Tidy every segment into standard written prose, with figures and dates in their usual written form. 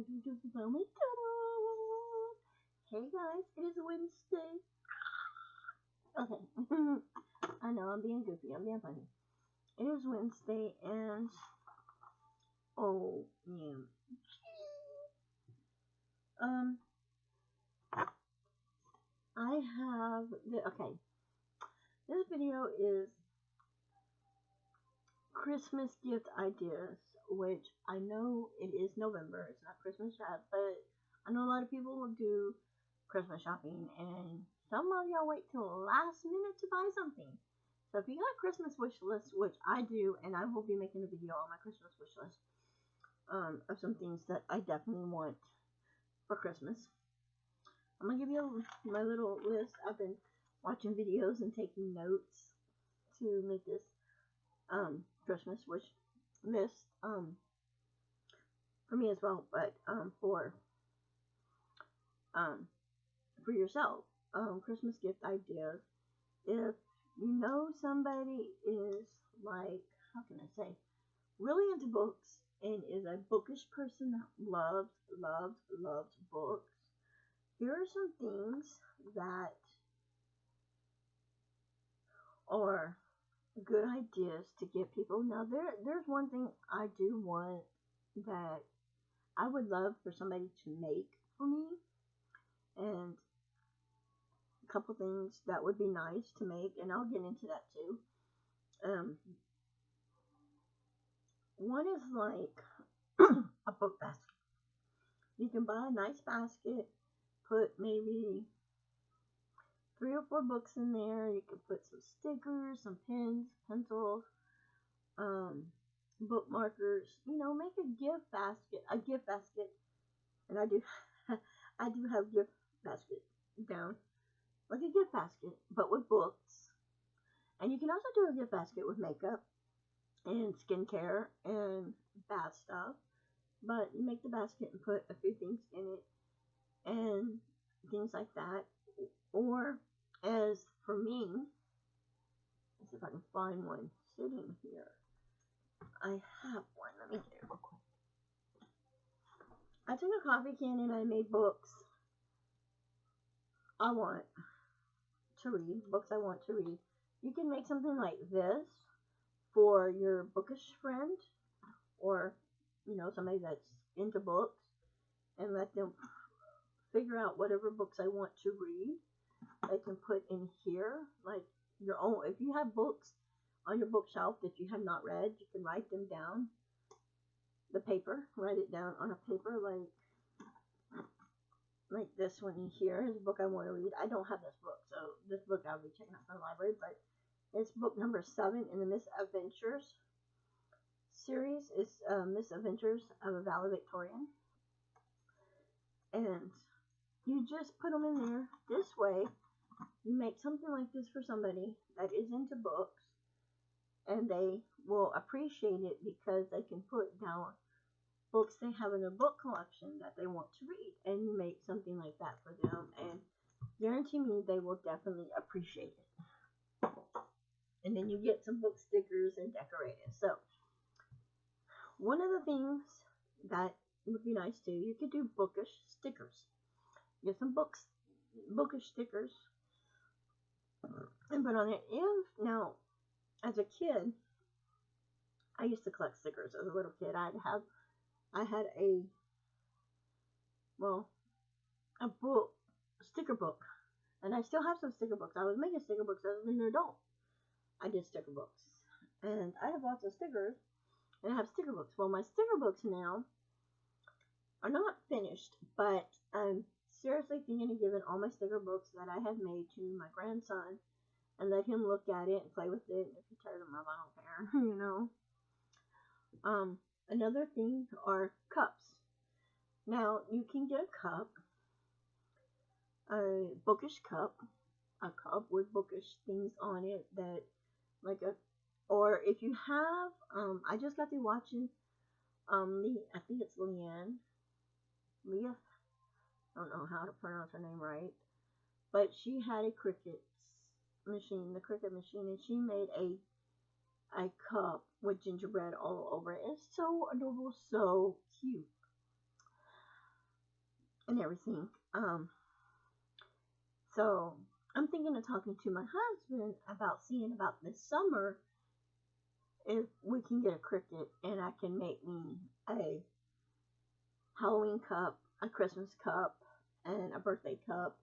talking to oh my god. Hey guys, it is Wednesday. Okay. I know I'm being goofy, I'm being funny. It is Wednesday and oh yeah. Um I have okay. This video is Christmas gift ideas, which I know it is November, it's not Christmas yet, but I know a lot of people will do Christmas shopping and some of y'all wait till the last minute to buy something. So if you got a Christmas wish list, which I do, and I will be making a video on my Christmas wish list, of some things that I definitely want for Christmas. I'm gonna give you my little list. I've been watching videos and taking notes to make this Christmas wish list for me as well, but um for yourself, Christmas gift ideas. If you know somebody is like, how can I say, really into books and is a bookish person that loves books, here are some things that are good ideas to get people. Now there's one thing I do want that I would love for somebody to make for me, and a couple things that would be nice to make, and I'll get into that too. One is like a book basket. You can buy a nice basket, put maybe 3 or 4 books in there. You can put some stickers, some pens, pencils, bookmarkers. You know, make a gift basket, and I do, I do have gift basket down, like a gift basket, but with books. And you can also do a gift basket with makeup and skincare and bath stuff. But you make the basket and put a few things in it and things like that. Or as for me, let's see if I can find one sitting here. I have one. Let me get it real quick. I took a coffee can and I made books I want to read. Books I want to read. You can make something like this for your bookish friend, or you know, somebody that's into books, and let them figure out whatever books I want to read. They can put in here, like your own. If you have books on your bookshelf that you have not read, you can write them down. The paper, write it down on a paper, like this one here is a book I want to read. I don't have this book, so this book I'll be checking out from the library, but it's book number 7 in the Miss Adventures series. It's Miss Adventures of a Valley Victorian, and you just put them in there. This way, you make something like this for somebody that is into books, and they will appreciate it because they can put down books they have in their book collection that they want to read, and you make something like that for them, and guarantee me they will definitely appreciate it. And then you get some book stickers and decorate it. So one of the things that would be nice too, you could do bookish stickers. Get some bookish stickers and put on it. If now, as a kid, I used to collect stickers as a little kid. I had a sticker book, and I still have some sticker books. I was making sticker books as an adult. I did sticker books, and I have lots of stickers, and I have sticker books. Well, my sticker books now are not finished, but I'm seriously thinking of giving all my sticker books that I have made to my grandson and let him look at it and play with it. And if he tears them up, I don't care, you know. Another thing are cups. Now, you can get a cup, a bookish cup, a cup with bookish things on it that, or if you have, I just got through watching, I think it's Leah, I don't know how to pronounce her name right, but she had a Cricut machine, and she made a cup with gingerbread all over it. It's so adorable, so cute. and everything. So I'm thinking of talking to my husband about seeing about this summer if we can get a Cricut and I can make me a Halloween cup, a Christmas cup, and a birthday cup.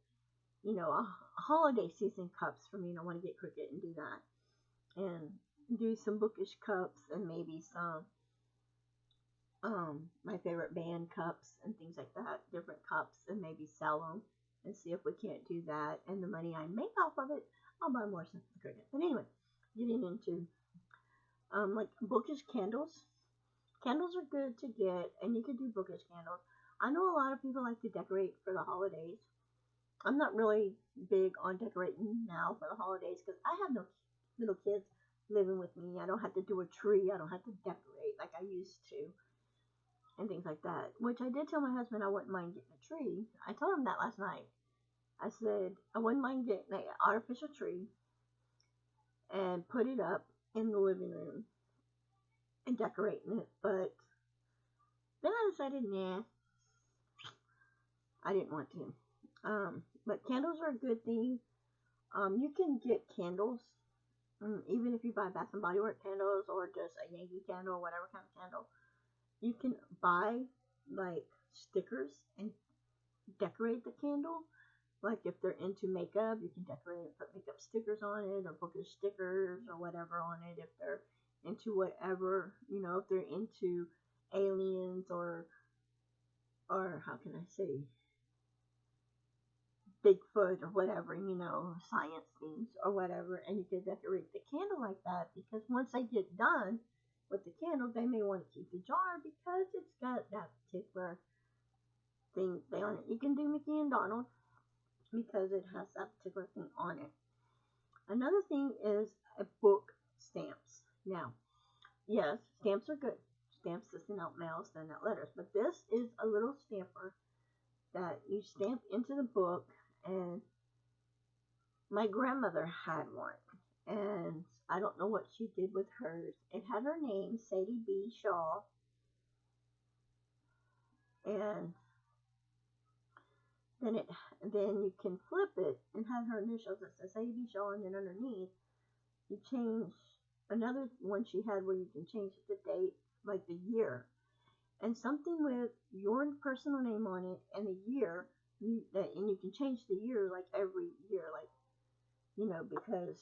You know, a holiday season cups for me. And I want to get Cricut and do that, and do some bookish cups and maybe some my favorite band cups and things like that, different cups, and maybe sell them and see if we can't do that. And the money I make off of it, I'll buy more stuff for Cricut. But anyway, getting into like bookish candles. Candles are good to get, and you could do bookish candles. I know a lot of people like to decorate for the holidays. I'm not really big on decorating now for the holidays because I have no little kids living with me. I don't have to do a tree. I don't have to decorate like I used to and things like that. Which I did tell my husband I wouldn't mind getting a tree. I told him that last night. I said I wouldn't mind getting an artificial tree and put it up in the living room and decorating it. But then I decided, nah, I didn't want to. But candles are a good thing. You can get candles, even if you buy Bath and Body Works candles or just a Yankee candle, whatever kind of candle. You can buy like stickers and decorate the candle. Like if they're into makeup, you can decorate it, put makeup stickers on it, or bookish stickers or whatever on it. If they're into whatever, you know, if they're into aliens or how can I say, Bigfoot or whatever, you know, science things or whatever, and you can decorate the candle like that, because once they get done with the candle, they may want to keep the jar because it's got that particular thing on it. You can do Mickey and Donald because it has that particular thing on it. Another thing is a book stamps. Now, yes, stamps are good. Stamps to send out mail, send out letters, but this is a little stamper that you stamp into the book. And my grandmother had one, and I don't know what she did with hers. It had her name, Sadie B. Shaw, and then you can flip it and have her initials that says Sadie B. Shaw, and then underneath you change another one she had where you can change the date, like the year, and something with your personal name on it and the year. And you can change the year like every year, like, you know, because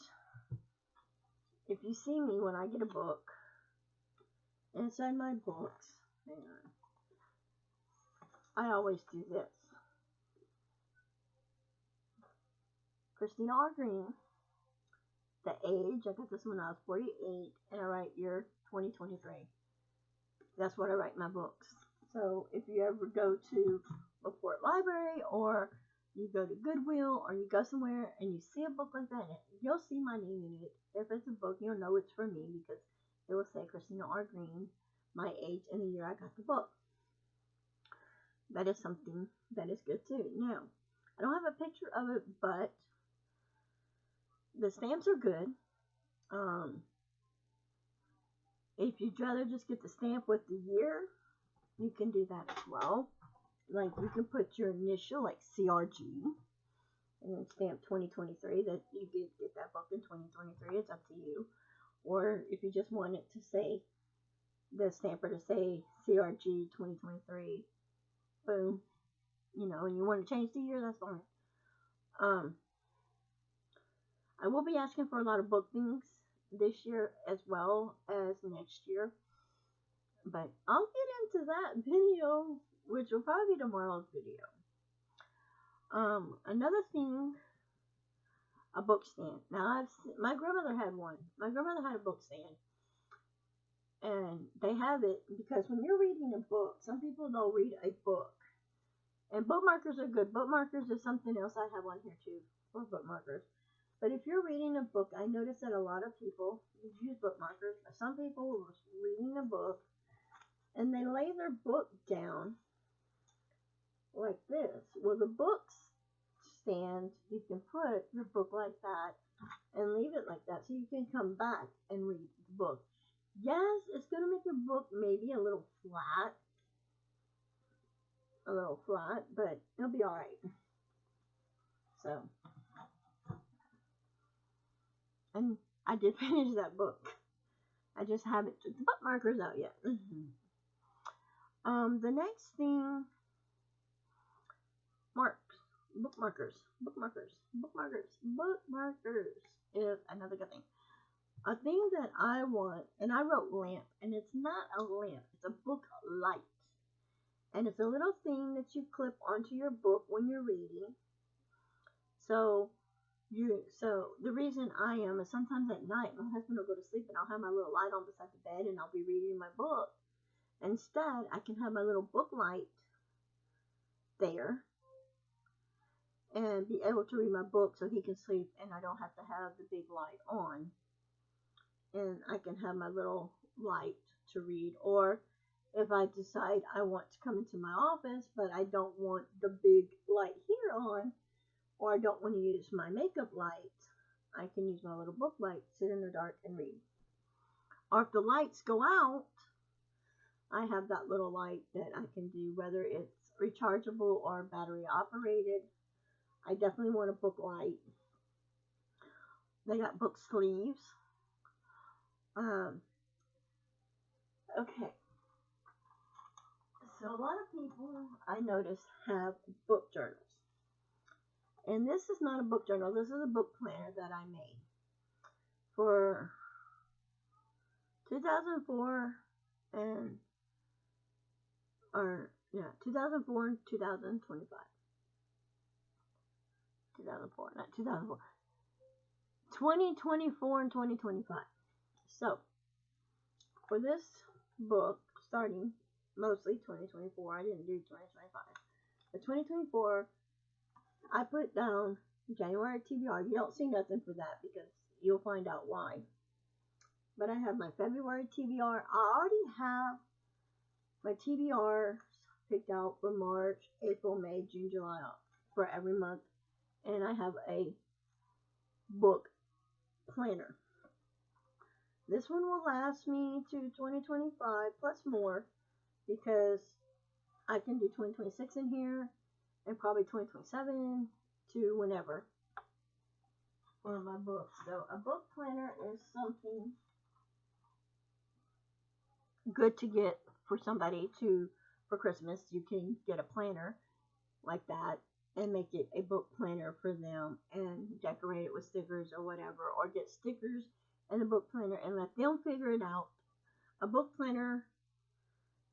if you see me when I get a book, inside my books, hang on, I always do this. Christina R. Green, the age, I got this when I was 48, and I write year 2023. That's what I write in my books. So if you ever go to LaPorte Library, or you go to Goodwill, or you go somewhere and you see a book like that, you'll see my name in it. If it's a book, you'll know it's from me because it will say Christina R. Green, my age, and the year I got the book. That is something that is good too. Now, I don't have a picture of it, but the stamps are good. If you'd rather just get the stamp with the year, you can do that as well. Like, you can put your initial, like CRG, and then stamp 2023, that you get that book in 2023. It's up to you. Or if you just want it to say, the stamper to say CRG 2023, boom, you know, and you want to change the year, that's fine. I will be asking for a lot of book things this year as well as next year, but I'll get into that video, which will probably be tomorrow's video. Another thing, a book stand. Now, my grandmother had one. My grandmother had a book stand, and they have it because when you're reading a book, some people don't read a book, and bookmarkers are good. Bookmarkers is something else I have on here too for bookmarkers. But if you're reading a book, I notice that a lot of people use bookmarkers. Some people were reading a book, and they lay their book down like this. Well, the books stand, you can put your book like that and leave it like that so you can come back and read the book. Yes, it's going to make your book maybe a little flat, little flat, but it'll be alright. So, and I did finish that book. I just haven't took the bookmarkers out yet. The next thing, bookmarkers is another good thing. A thing that I want, and I wrote lamp, and it's not a lamp, it's a book light. And it's a little thing that you clip onto your book when you're reading. So the reason I am is sometimes at night my husband will go to sleep and I'll have my little light on beside the bed and I'll be reading my book. Instead, I can have my little book light there and be able to read my book so he can sleep and I don't have to have the big light on. And I can have my little light to read. Or if I decide I want to come into my office but I don't want the big light here on, or I don't want to use my makeup light, I can use my little book light, sit in the dark and read. Or if the lights go out, I have that little light that I can do, whether it's rechargeable or battery operated. I definitely want a book light. They got book sleeves. Okay. So a lot of people I notice have book journals. And this is not a book journal. This is a book planner that I made for 2004 and 2004 and 2025. 2024 and 2025. So, for this book, starting mostly 2024, I didn't do 2025. But 2024, I put down January TBR. You don't see nothing for that because you'll find out why. But I have my February TBR. I already have my TBRs picked out for March, April, May, June, July, for every month. And I have a book planner. This one will last me to 2025 plus more because I can do 2026 in here and probably 2027 to whenever for my books. So a book planner is something good to get for somebody for Christmas. You can get a planner like that and make it a book planner for them and decorate it with stickers or whatever, or get stickers and a book planner and let them figure it out. A book planner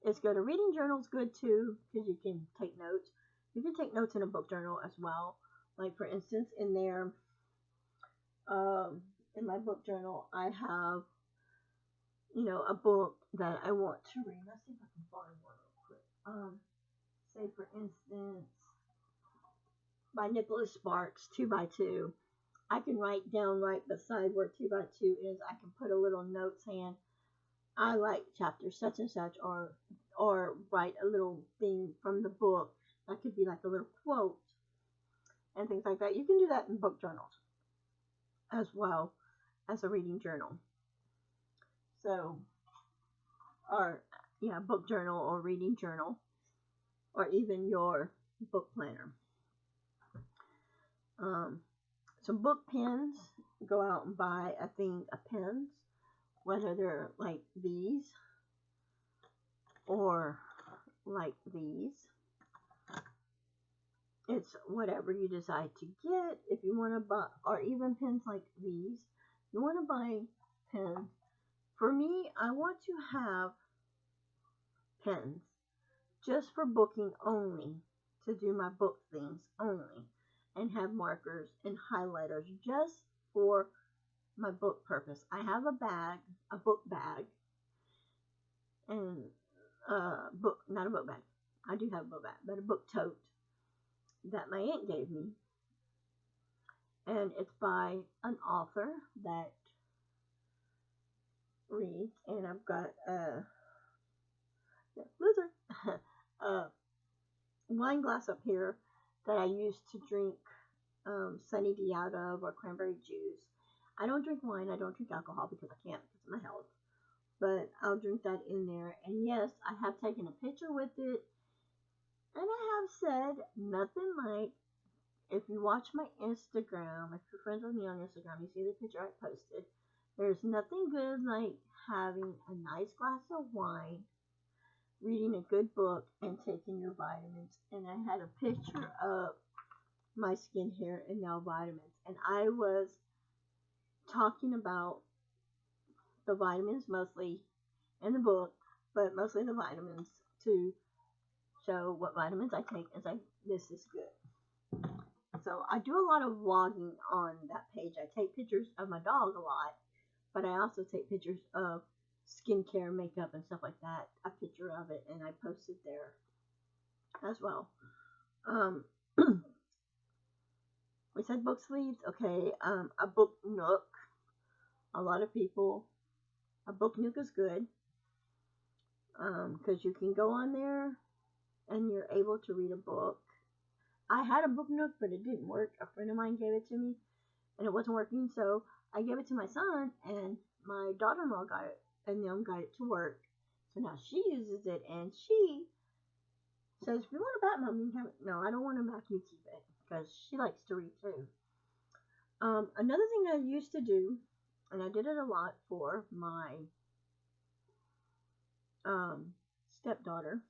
is good. A reading journal is good too because you can take notes. You can take notes in a book journal as well. Like for instance, in there, in my book journal, I have, a book that I want to read. Let's see if I can find one real quick. Say for instance, by Nicholas Sparks, 2x2. I can write down right beside where 2x2 is. I can put a little note saying, I like chapter such and such, or write a little thing from the book. That could be like a little quote and things like that. You can do that in book journals as well as a reading journal. So, book journal or reading journal, or even your book planner. Some book pens. Go out and buy a thing of pens, whether they're like these or like these. It's whatever you decide to get. If you want to buy, or even pens like these, you want to buy pens. For me, I want to have pens just for booking only, to do my book things only, and have markers and highlighters just for my book purpose. I have a book bag, and not a book bag. I do have a book bag, but a book tote that my aunt gave me. And it's by an author that reads, and I've got Lizard wine glass up here that I use to drink Sunny D out of, or cranberry juice. I don't drink wine. I don't drink alcohol because I can't because of my health. But I'll drink that in there. And yes, I have taken a picture with it And I have said nothing like, if you watch my Instagram, if you're friends with me on Instagram, you see the picture I posted. There's nothing good like having a nice glass of wine, reading a good book, and taking your vitamins. And I had a picture of my skincare and now vitamins. And I was talking about the vitamins mostly in the book, but mostly the vitamins to show what vitamins I take as this is good. So I do a lot of vlogging on that page. I take pictures of my dog a lot, but I also take pictures of skincare, makeup, and stuff like that. A picture of it, and I post it there as well. Um, we said book sleeves. Okay, a book nook. A lot of people, a book nook is good because you can go on there and you're able to read a book. I had a book nook, but it didn't work. A friend of mine gave it to me, and it wasn't working, so I gave it to my son, and my daughter-in-law got it, and them got it to work. So now she uses it, and she says, if you want it back, Mom, you can have it. No, I don't want it back, you keep it, because she likes to read too. Another thing I used to do, and I did it a lot for my stepdaughter,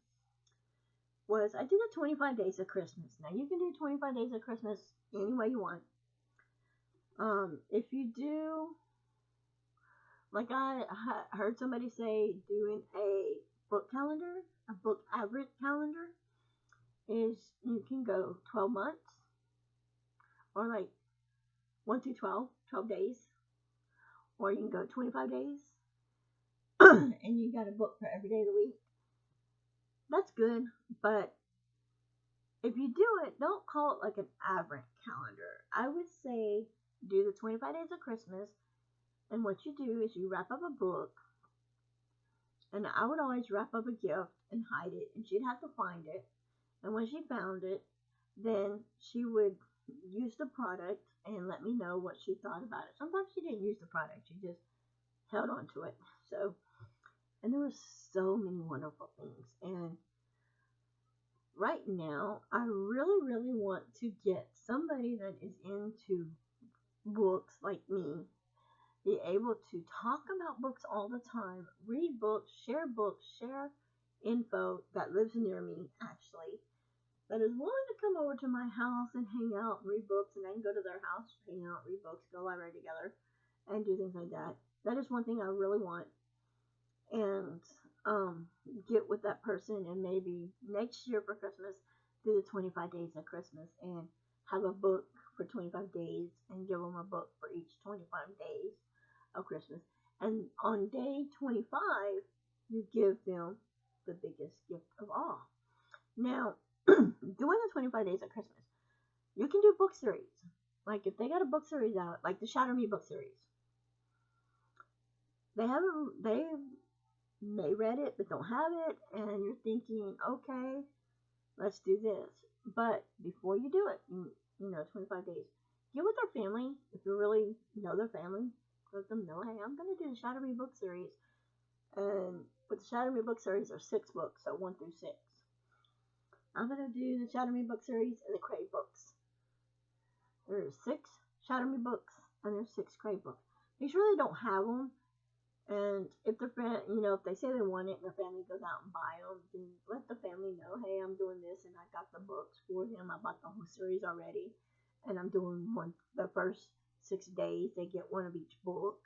was I did a 25 days of Christmas. Now you can do 25 days of Christmas any way you want. If you do, like I heard somebody say, doing a book calendar, a book average calendar, is you can go 12 months, or like 1 through 12 days, or you can go 25 days, and you got a book for every day of the week. That's good, but if you do it, don't call it like an Advent calendar. I would say do the 25 days of Christmas, and what you do is you wrap up a book, and I would always wrap up a gift and hide it, and she'd have to find it. And when she found it, then she would use the product and let me know what she thought about it. Sometimes she didn't use the product, she just held on to it. So, and there were so many wonderful things. And right now, I really, really want to get somebody that is into books like me, be able to talk about books all the time, read books, share info that lives near me, actually, that is willing to come over to my house and hang out and read books, and I can go to their house, hang out, read books, go library together, and do things like that. That is one thing I really want. And get with that person, and maybe next year for Christmas do the 25 days of Christmas and have a book for 25 days and give them a book for each 25 days of Christmas. And on day 25, you give them the biggest gift of all. Now, doing the 25 days of Christmas, you can do book series. Like if they got a book series out, like the Shatter Me book series, they may read it but don't have it, and you're thinking, okay, let's do this. But before you do it, 25 days, get with their family. If you really know their family, let them know, hey, I'm going to do the Shatter Me book series. And with the Shatter Me book series, there's 6 books, so 1 through 6. I'm going to do the Shatter Me book series and the Crave books. There's 6 Shatter Me books, and there's 6 Crave books. Make sure they don't have them. And if their friend, if they say they want it and their family goes out and buy them, then let the family know, hey, I'm doing this, and I got the books for them. I bought the whole series already, and I'm doing the first 6 days. They get one of each book,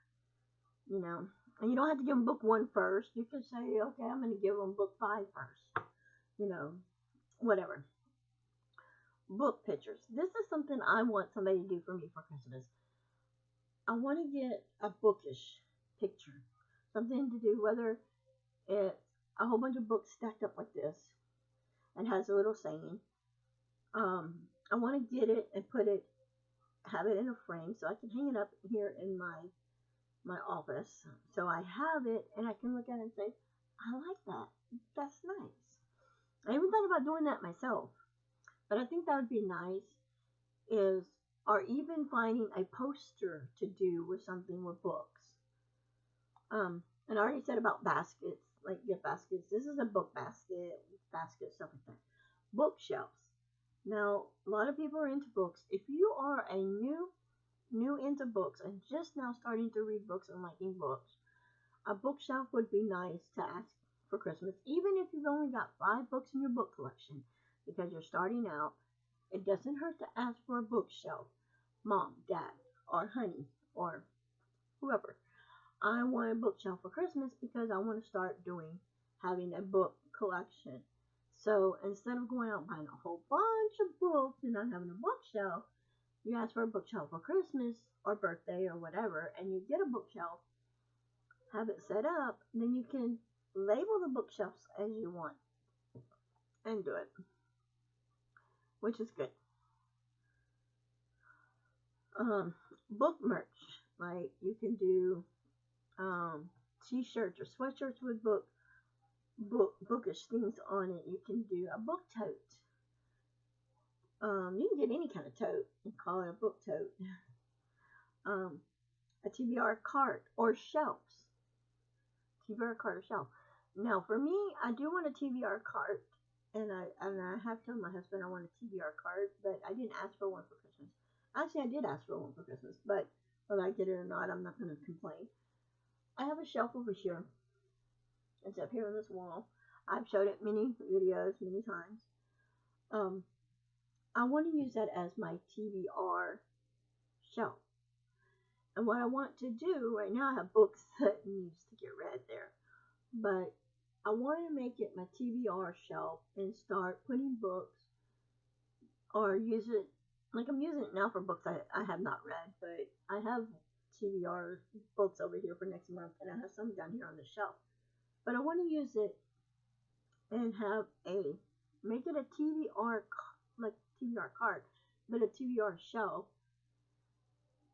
And you don't have to give them book 1 first. You can say, okay, I'm going to give them book 5 first. Whatever. Book pictures. This is something I want somebody to do for me for Christmas. I want to get a bookish picture. Something to do, whether it's a whole bunch of books stacked up like this and has a little saying. I want to get it and have it in a frame so I can hang it up here in my office. So I have it and I can look at it and say, I like that. That's nice. I even thought about doing that myself. But I think that would be nice, or even finding a poster to do with something with books. And I already said about baskets, like gift baskets. This is a book basket, stuff like that. bookshelves. Now, a lot of people are into books. If you are a new into books and just now starting to read books and liking books, a bookshelf would be nice to ask for Christmas, even if you've only got 5 books in your book collection because you're starting out. It doesn't hurt to ask for a bookshelf. Mom, Dad, or honey, or whoever. I want a bookshelf for Christmas because I want to start having a book collection. So instead of going out buying a whole bunch of books and not having a bookshelf, you ask for a bookshelf for Christmas or birthday or whatever, and you get a bookshelf, have it set up, then you can label the bookshelves as you want and do it, which is good. Book merch, like you can do t-shirts or sweatshirts with bookish things on it. You can do a book tote. You can get any kind of tote and call it a book tote. A TBR cart or shelves. TBR cart or shelf. Now, for me, I do want a TBR cart, and I have told my husband I want a TBR cart, but I didn't ask for one for Christmas. Actually, I did ask for one for Christmas, but whether I get it or not, I'm not going to complain. I have a shelf over here. It's up here on this wall. I've showed it many videos, many times. I want to use that as my TBR shelf. And what I want to do, right now I have books that needs to get read there. But I want to make it my TBR shelf and start putting books, or use it, like I'm using it now for books I have not read, but I have TBR books over here for next month, and I have some down here on the shelf. But I want to use it and make it a TBR, like TBR cart, but a TBR shelf,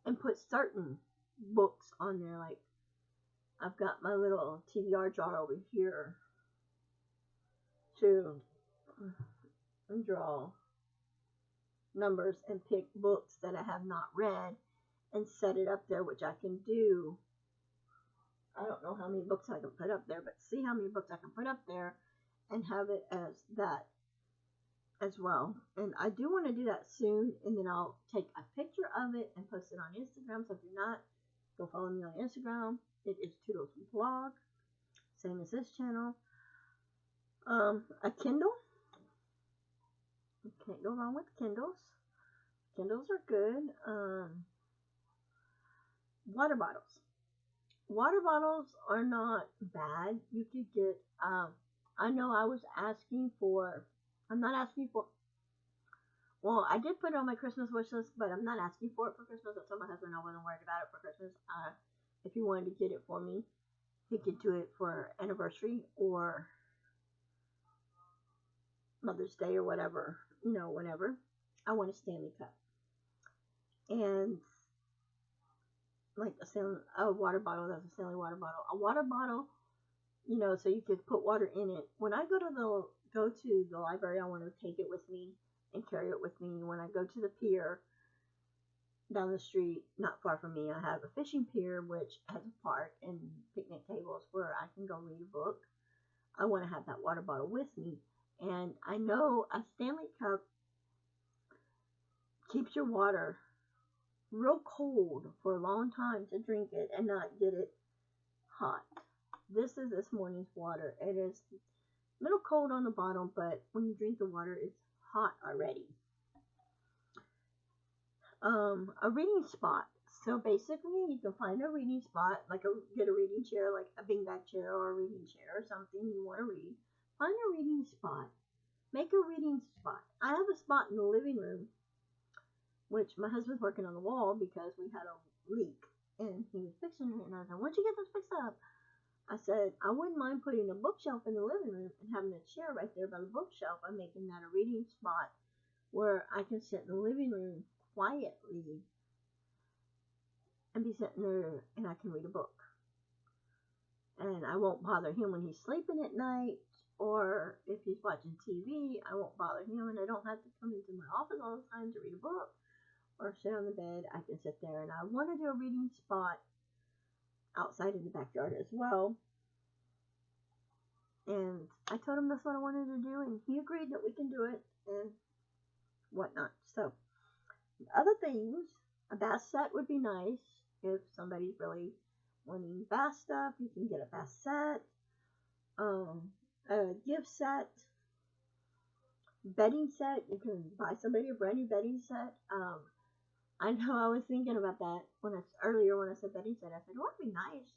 and put certain books on there. Like I've got my little TBR jar over here to draw numbers and pick books that I have not read and set it up there, which I can do. I don't know how many books I can put up there, but see how many books I can put up there and have it as that as well. And I do want to do that soon, and then I'll take a picture of it and post it on Instagram. So if you're not, go follow me on Instagram. It is Toodles Blog, same as this channel. A Kindle. You can't go wrong with Kindles. Kindles are good. Water bottles. Water bottles are not bad. You could get, I know I was asking for, I'm not asking for, well, I did put it on my Christmas wish list, but I'm not asking for it for Christmas. I told my husband I wasn't worried about it for Christmas. If he wanted to get it for me, he could do it for anniversary or Mother's Day or whatever, whenever. I want a Stanley Cup. And like a water bottle, that's a Stanley water bottle. A water bottle, so you could put water in it. When I go to the library, I want to take it with me and carry it with me. When I go to the pier down the street, not far from me, I have a fishing pier which has a park and picnic tables where I can go read a book. I want to have that water bottle with me. And I know a Stanley Cup keeps your water real cold for a long time to drink it and not get it hot. This is this morning's water. It is a little cold on the bottom, but when you drink the water, it's hot already. A reading spot. So basically, you can find a reading spot, get a reading chair, like a beanbag chair or a reading chair or something you want to read. Find a reading spot. Make a reading spot. I have a spot in the living room, which my husband's working on the wall because we had a leak, and he was fixing it, and I said, once you get this fixed up, I said, I wouldn't mind putting a bookshelf in the living room and having a chair right there by the bookshelf. I'm making that a reading spot where I can sit in the living room quietly and be sitting there and I can read a book. And I won't bother him when he's sleeping at night, or if he's watching TV, I won't bother him, and I don't have to come into my office all the time to read a book or sit on the bed. I can sit there, and I want to do a reading spot outside in the backyard as well. And I told him that's what I wanted to do, and he agreed that we can do it and whatnot. So, other things, a bath set would be nice. If somebody's really wanting bath stuff, you can get a bath set, a gift set, bedding set. You can buy somebody a brand new bedding set. I know I was thinking about that earlier when I said bedding set. I said, well, it'd be nice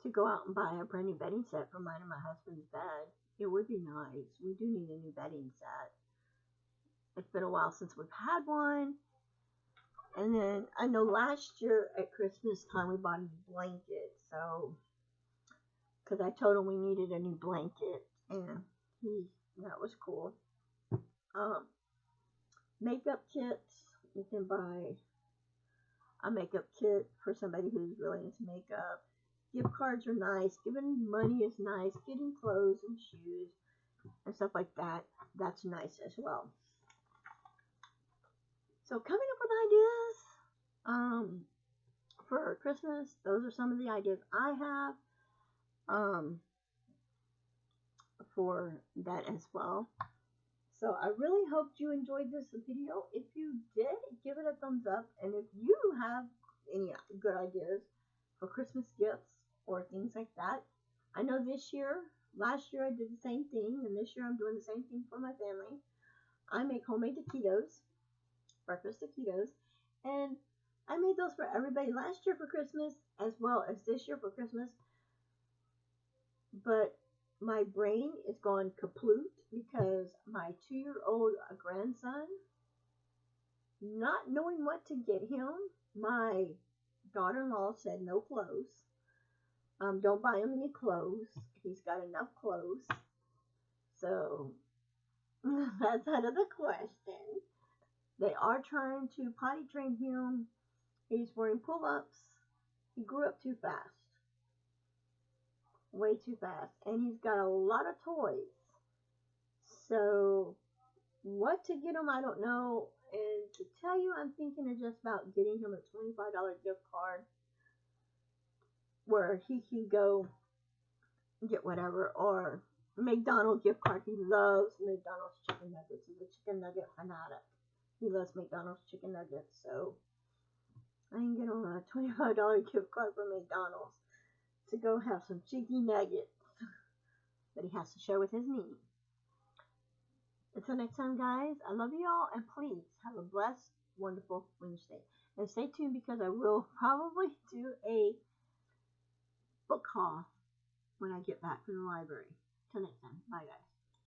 to go out and buy a brand new bedding set for mine and my husband's bed. It would be nice. We do need a new bedding set. It's been a while since we've had one. And then I know last year at Christmas time we bought a new blanket. So, because I told him we needed a new blanket, and that was cool. Makeup kits. You can buy a makeup kit for somebody who's really into makeup. Gift cards are nice. Giving money is nice. Getting clothes and shoes and stuff like that, that's nice as well. So coming up with ideas for Christmas, those are some of the ideas I have for that as well. So I really hoped you enjoyed this video. If you did, give it a thumbs up. And if you have any good ideas for Christmas gifts or things like that, I know last year I did the same thing, and this year I'm doing the same thing for my family. I make homemade taquitos, breakfast taquitos, and I made those for everybody last year for Christmas as well as this year for Christmas. But my brain is gone kaput because my 2-year-old grandson, not knowing what to get him, my daughter-in-law said no clothes. Don't buy him any clothes. He's got enough clothes. So that's out of the question. They are trying to potty train him. He's wearing pull-ups. He grew up too fast. Way too fast. And he's got a lot of toys. So what to get him, I don't know. And to tell you, I'm thinking of just about getting him a $25 gift card where he can go get whatever, or McDonald's gift card. He loves McDonald's chicken nuggets. He's a chicken nugget fanatic. He loves McDonald's chicken nuggets, so I can get him a $25 gift card for McDonald's to go have some chicken nuggets that he has to share with his niece. Until next time, guys, I love you all, and please have a blessed, wonderful Wednesday. And stay tuned because I will probably do a book haul when I get back from the library. Till next time. Bye, guys.